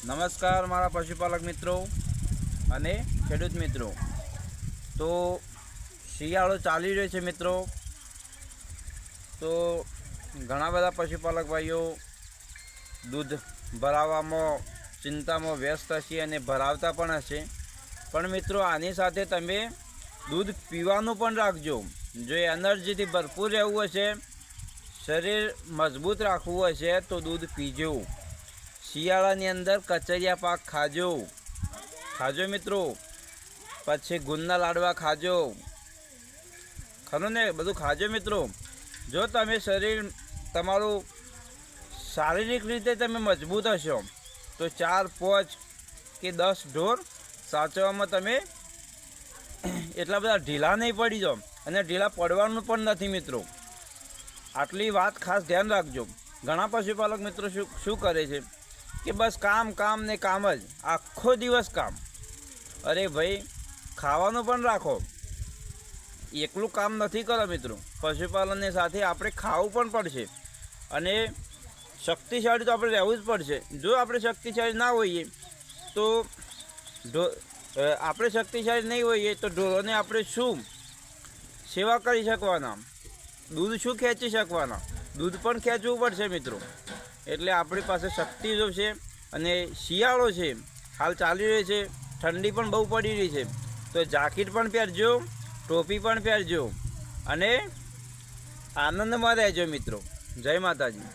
નમસ્કાર મારા પશુપાલક મિત્રો અને ખેડૂત મિત્રો। તો શિયાળો ચાલી રહ્યો છે મિત્રો। તો ઘણા બધા પશુપાલક ભાઈઓ દૂધ ભરાવવામાં ચિંતામાં વ્યસ્ત હશે અને ભરાવતા પણ હશે, પણ મિત્રો આની સાથે તમે દૂધ પીવાનું પણ રાખજો। જો એનર્જીથી ભરપૂર રહેવું હશે, શરીર મજબૂત રાખવું હશે તો દૂધ પીજો। શિયાળાની અંદર કચરિયા પાક ખાજો મિત્રો, પછી ગુંદના લાડવા ખાજો, ખરું ને, બધું ખાજો મિત્રો। જો તમે શરીર તમારું શારીરિક રીતે તમે મજબૂત હશો તો 4, 5 કે 10 ઢોર સાચવવામાં તમે એટલા બધા ઢીલા નહીં પડી જાઓ, અને ઢીલા પડવાનું પણ નથી મિત્રો। આટલી વાત ખાસ ધ્યાન રાખજો। ઘણા પશુપાલક મિત્રો શું કરે છે કે બસ કામ ને કામ જ, આખો દિવસ કામ। અરે ભાઈ, ખાવાનું પણ રાખો, એકલું કામ નથી કરો મિત્રો। પશુપાલનની સાથે આપણે ખાવું પણ પડશે અને શક્તિશાળી તો આપણે રહેવું જ પડશે। જો આપણે શક્તિશાળી ના હોઈએ તો ઢોરોને આપણે શું સેવા કરી શકવાના, દૂધ શું ખેંચી શકવાના? દૂધ પણ ખેંચવું પડશે મિત્રો। એટલે આપણી પાસે શક્તિ જો છે, અને શિયાળો છે હાલ ચાલી રહ્યો છે, ઠંડી પણ બહુ પડી રહી છે, તો જાકીટ પણ પહેરજો, ટોપી પણ પહેરજો અને આનંદમાં રહેજો મિત્રો। જય માતાજી।